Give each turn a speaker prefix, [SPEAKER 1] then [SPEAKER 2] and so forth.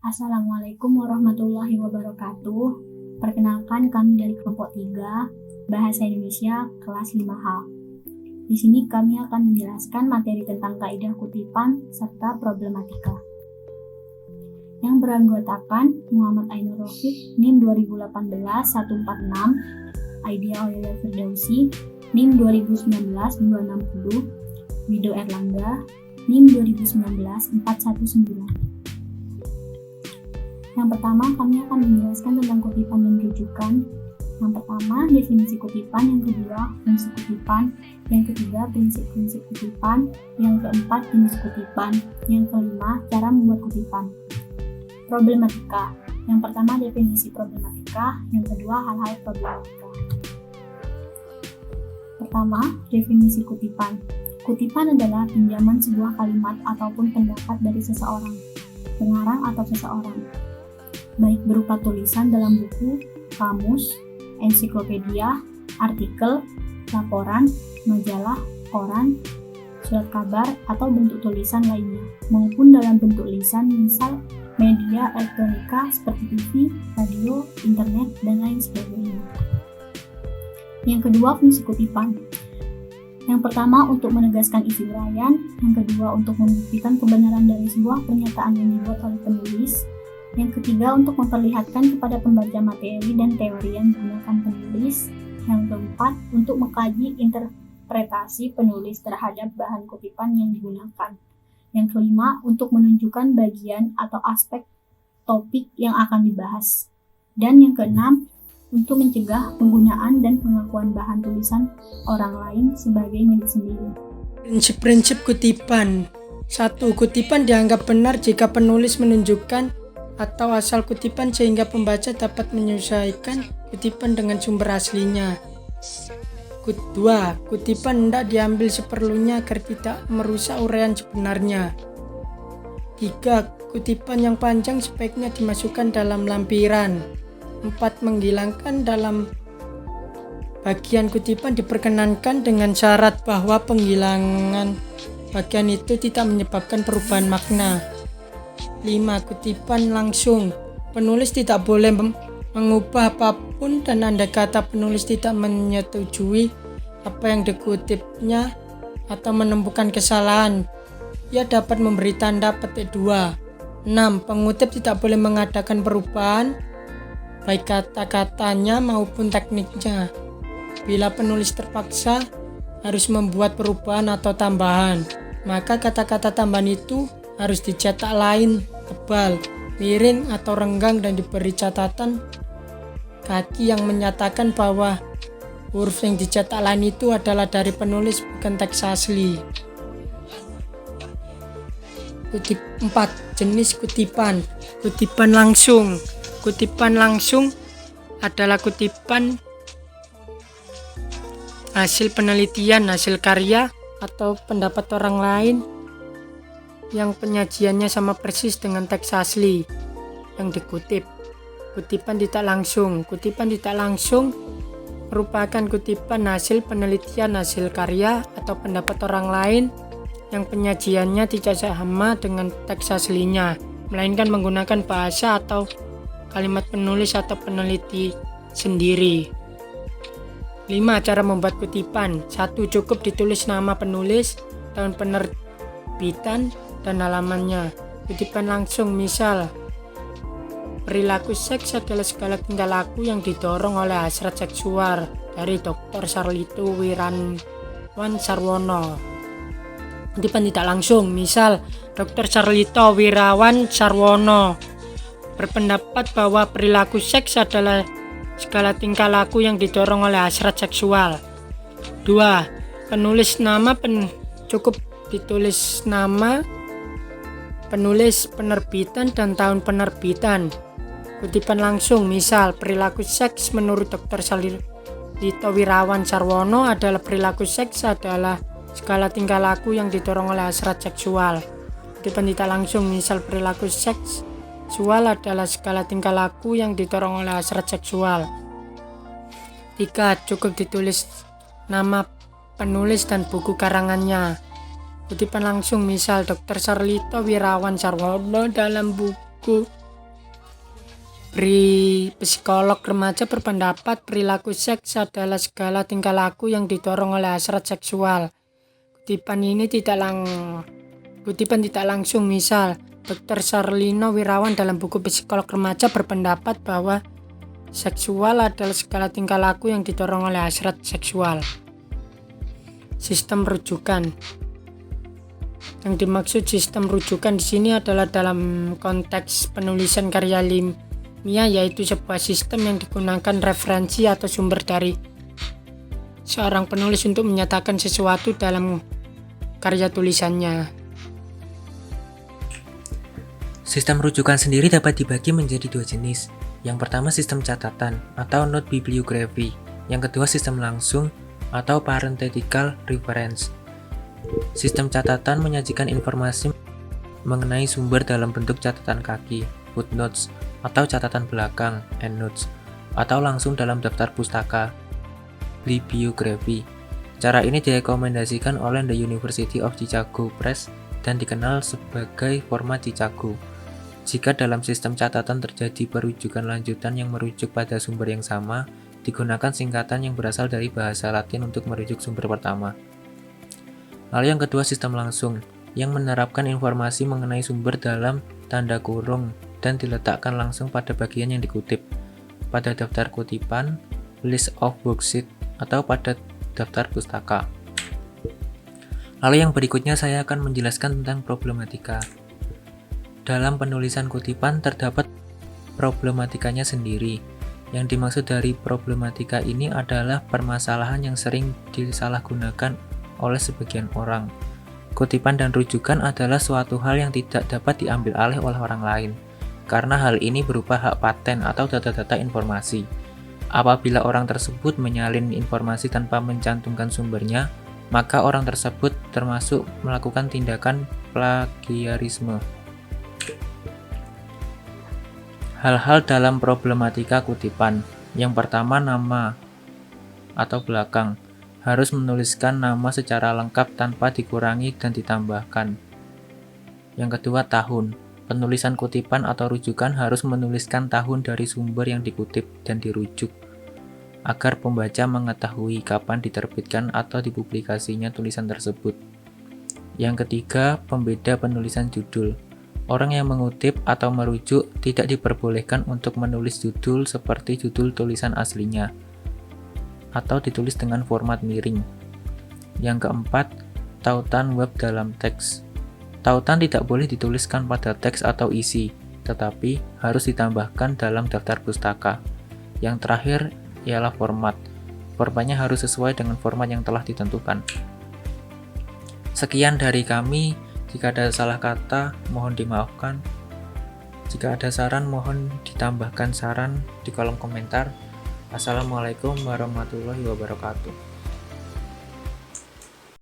[SPEAKER 1] Assalamualaikum warahmatullahi wabarakatuh. Perkenalkan, kami dari kelompok 3 Bahasa Indonesia kelas 5H. Di sini kami akan menjelaskan materi tentang kaidah kutipan serta problematika. Yang beranggotakan Muhammad Ainur Rafiq, NIM 2018-146, Aidia Aulia Firdausi, NIM 2019-260, Wido Erlangga, NIM 2019-419. Yang pertama, kami akan menjelaskan tentang kutipan dan rujukan. Yang pertama, definisi kutipan. Yang kedua, fungsi kutipan. Yang ketiga, prinsip-prinsip kutipan. Yang keempat, jenis kutipan. Yang kelima, cara membuat kutipan. Problematika. Yang pertama, definisi problematika. Yang kedua, hal-hal problematika. Pertama, definisi kutipan. Kutipan adalah pinjaman sebuah kalimat ataupun pendapat dari seseorang, pengarang atau seseorang, baik berupa tulisan dalam buku, kamus, ensiklopedia, artikel, laporan, majalah, koran, surat kabar, atau bentuk tulisan lainnya, maupun dalam bentuk lisan, misal media elektronika seperti TV, radio, internet, dan lain sebagainya. Yang kedua, fungsi kutipan. Yang pertama, untuk menegaskan isi uraian. Yang kedua, untuk membuktikan kebenaran dari sebuah pernyataan yang dibuat oleh penulis. Yang ketiga, untuk memperlihatkan kepada pembaca materi dan teori yang digunakan penulis. Yang keempat, untuk mengkaji interpretasi penulis terhadap bahan kutipan yang digunakan. Yang kelima, untuk menunjukkan bagian atau aspek topik yang akan dibahas. Dan yang keenam, untuk mencegah penggunaan dan pengakuan bahan tulisan orang lain sebagai milik sendiri.
[SPEAKER 2] Prinsip-prinsip kutipan. 1. Kutipan dianggap benar jika penulis menunjukkan atau asal kutipan sehingga pembaca dapat menyesuaikan kutipan dengan sumber aslinya. 2. Kutipan hendak diambil seperlunya agar tidak merusak uraian sebenarnya. 3. Kutipan yang panjang sebaiknya dimasukkan dalam lampiran. 4. Menghilangkan dalam bagian kutipan diperkenankan dengan syarat bahwa penghilangan bagian itu tidak menyebabkan perubahan makna. 5. Kutipan langsung. Penulis tidak boleh mengubah apapun dan andai kata penulis tidak menyetujui apa yang dikutipnya atau menemukan kesalahan, ia dapat memberi tanda petik 2. 6. Pengutip tidak boleh mengadakan perubahan baik kata-katanya maupun tekniknya. Bila penulis terpaksa harus membuat perubahan atau tambahan, maka kata-kata tambahan itu harus dicetak lain, tebal, miring atau renggang dan diberi catatan kaki yang menyatakan bahwa huruf yang dicetak lain itu adalah dari penulis, bukan teks asli. 4. Jenis kutipan. Kutipan langsung. Kutipan langsung adalah kutipan hasil penelitian, hasil karya, atau pendapat orang lain yang penyajiannya sama persis dengan teks asli yang dikutip. Kutipan tidak langsung. Kutipan tidak langsung merupakan kutipan hasil penelitian, hasil karya, atau pendapat orang lain yang penyajiannya tidak sama dengan teks aslinya, melainkan menggunakan bahasa atau kalimat penulis atau peneliti sendiri. 5. Cara membuat kutipan. 1. Cukup ditulis nama penulis, tahun penerbitan, dan halamannya. Kutipan langsung, misal perilaku seks adalah segala tingkah laku yang didorong oleh hasrat seksual, dari Dr. Sarlito Wirawan Sarwono. Kutipan tidak langsung, misal Dr. Sarlito Wirawan Sarwono berpendapat bahwa perilaku seks adalah segala tingkah laku yang didorong oleh hasrat seksual. 2. Penulis nama cukup ditulis nama penulis, penerbitan, dan tahun penerbitan. Kutipan langsung, misal perilaku seks menurut Dr. Sarlito Wirawan Sarwono adalah perilaku seks adalah segala tingkah laku yang didorong oleh hasrat seksual. Kutipan tidak langsung, misal perilaku seks seksual adalah segala tingkah laku yang didorong oleh hasrat seksual. 3. Cukup ditulis nama penulis dan buku karangannya. Kutipan langsung, misal Dr. Sarlito Wirawan Sarwono dalam buku Psikolog remaja berpendapat perilaku seks adalah segala tingkah laku yang didorong oleh hasrat seksual. Kutipan tidak langsung, misal Dr. Sarlino Wirawan dalam buku Psikolog Remaja berpendapat bahwa seksual adalah segala tingkah laku yang didorong oleh hasrat seksual. Sistem rujukan. Yang dimaksud sistem rujukan di sini adalah dalam konteks penulisan karya ilmiah, yaitu sebuah sistem yang digunakan referensi atau sumber dari seorang penulis untuk menyatakan sesuatu dalam karya tulisannya.
[SPEAKER 3] Sistem rujukan sendiri dapat dibagi menjadi dua jenis. Yang pertama sistem catatan atau note bibliography. Yang kedua sistem langsung atau parenthetical reference. Sistem catatan menyajikan informasi mengenai sumber dalam bentuk catatan kaki, footnotes, atau catatan belakang, endnotes, atau langsung dalam daftar pustaka, bibliography. Cara ini direkomendasikan oleh The University of Chicago Press dan dikenal sebagai format Chicago. Jika dalam sistem catatan terjadi perujukan lanjutan yang merujuk pada sumber yang sama, digunakan singkatan yang berasal dari bahasa Latin untuk merujuk sumber pertama. Lalu yang kedua sistem langsung, yang menerapkan informasi mengenai sumber dalam tanda kurung dan diletakkan langsung pada bagian yang dikutip, pada daftar kutipan, list of worksheet, atau pada daftar pustaka. Lalu yang berikutnya saya akan menjelaskan tentang problematika. Dalam penulisan kutipan terdapat problematikanya sendiri. Yang dimaksud dari problematika ini adalah permasalahan yang sering disalahgunakan oleh sebagian orang. Kutipan dan rujukan adalah suatu hal yang tidak dapat diambil alih oleh orang lain, karena hal ini berupa hak paten atau data-data informasi. Apabila orang tersebut menyalin informasi tanpa mencantumkan sumbernya, maka orang tersebut termasuk melakukan tindakan plagiarisme. Hal-hal dalam problematika kutipan. Yang pertama, nama atau belakang. Harus menuliskan nama secara lengkap tanpa dikurangi dan ditambahkan. Yang kedua, tahun. Penulisan kutipan atau rujukan harus menuliskan tahun dari sumber yang dikutip dan dirujuk, agar pembaca mengetahui kapan diterbitkan atau dipublikasinya tulisan tersebut. Yang ketiga, pembeda penulisan judul. Orang yang mengutip atau merujuk tidak diperbolehkan untuk menulis judul seperti judul tulisan aslinya, atau ditulis dengan format miring. Yang keempat, tautan web dalam teks. Tautan tidak boleh dituliskan pada teks atau isi, tetapi harus ditambahkan dalam daftar pustaka. Yang terakhir ialah format. Formatnya harus sesuai dengan format yang telah ditentukan. Sekian dari kami. Jika ada salah kata, mohon dimaafkan. Jika ada saran, mohon ditambahkan saran di kolom komentar. Assalamualaikum warahmatullahi wabarakatuh.